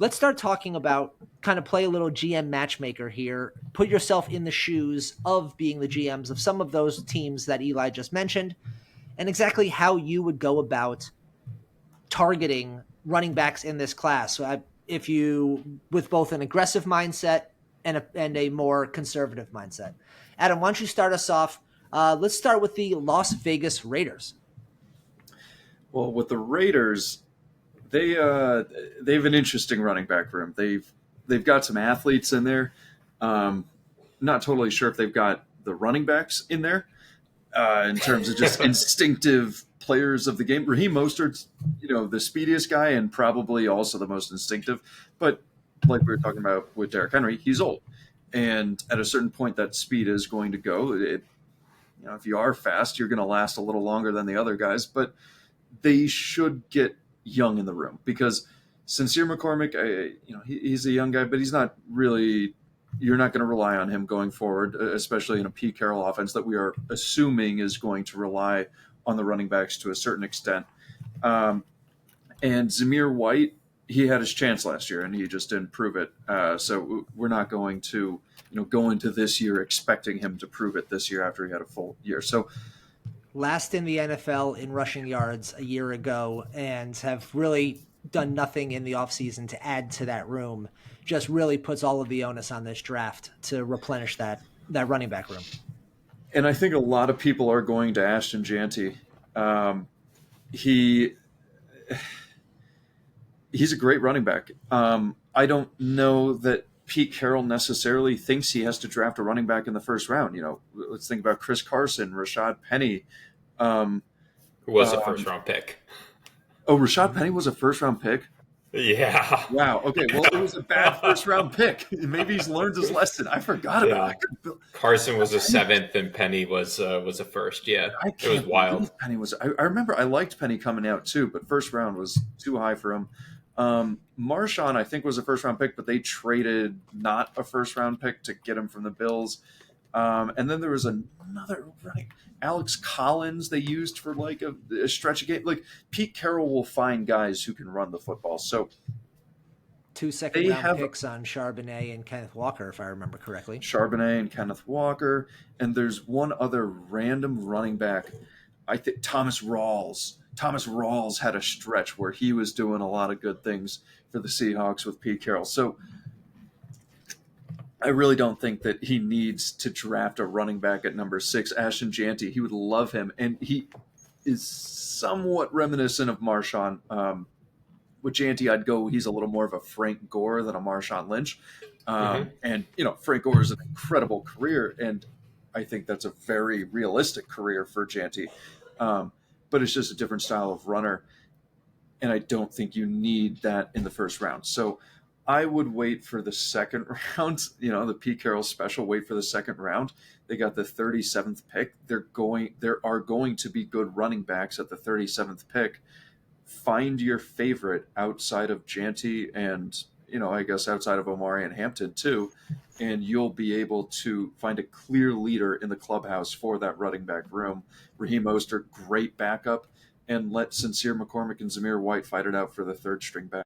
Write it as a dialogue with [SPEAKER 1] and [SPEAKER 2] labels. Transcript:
[SPEAKER 1] let's start talking about kind of play a little GM matchmaker here. Put yourself in the shoes of being the GMs of some of those teams that Eli just mentioned, and exactly how you would go about targeting running backs in this class. So if you, with both an aggressive mindset and a more conservative mindset. Adam, why don't you start us off? Let's start with the Las Vegas Raiders.
[SPEAKER 2] Well, with the Raiders, they have an interesting running back room. They've got some athletes in there. Not totally sure if they've got the running backs in there in terms of just instinctive players of the game. Raheem Mostert's, the speediest guy and probably also the most instinctive. But like we were talking about with Derrick Henry, he's old, and at a certain point, that speed is going to go. If you are fast, you're going to last a little longer than the other guys, but they should get young in the room because Sincere McCormick, he's a young guy, but he's not really. You're not going to rely on him going forward, especially in a Pete Carroll offense that we are assuming is going to rely on the running backs to a certain extent. And Zamir White, he had his chance last year and he just didn't prove it. So we're not going to, go into this year expecting him to prove it this year after he had a full year. So
[SPEAKER 1] last in the NFL in rushing yards a year ago and have really done nothing in the offseason to add to that room, just really puts all of the onus on this draft to replenish that running back room.
[SPEAKER 2] And I think a lot of people are going to Ashton Jeanty. He's a great running back. I don't know that Pete Carroll necessarily thinks he has to draft a running back in the first round. Let's think about Chris Carson, Rashad Penny.
[SPEAKER 3] Who was a first-round pick.
[SPEAKER 2] Oh, Rashad Penny was a first-round pick?
[SPEAKER 3] Yeah.
[SPEAKER 2] Wow. Okay. Well, it was a bad first-round pick. Maybe he's learned his lesson. I forgot about it.
[SPEAKER 3] Carson was a seventh, and Penny was a first. Yeah, it was wild.
[SPEAKER 2] Penny was. I remember I liked Penny coming out too, but first round was too high for him. Marshawn, I think, was a first-round pick, but they traded not a first-round pick to get him from the Bills. And then there was another running. Alex Collins they used for like a stretch of game. Like Pete Carroll will find guys who can run the football. So
[SPEAKER 1] 2 second-round picks on Charbonnet and Kenneth Walker, if I remember correctly.
[SPEAKER 2] Charbonnet and Kenneth Walker. And there's one other random running back. I think Thomas Rawls. Thomas Rawls had a stretch where he was doing a lot of good things for the Seahawks with Pete Carroll. So I really don't think that he needs to draft a running back at number 6. Ashton Jeanty, he would love him. And he is somewhat reminiscent of Marshawn. With Jeanty, I'd go, he's a little more of a Frank Gore than a Marshawn Lynch. And, Frank Gore is an incredible career. And I think that's a very realistic career for Jeanty. But it's just a different style of runner. And I don't think you need that in the first round. So I would wait for the second round, the Pete Carroll special, wait for the second round. They got the 37th pick. There are going to be good running backs at the 37th pick. Find your favorite outside of Jeanty and, I guess outside of Omari and Hampton too, and you'll be able to find a clear leader in the clubhouse for that running back room. Raheem Mostert, great backup, and let Sincere McCormick and Zamir White fight it out for the third string back.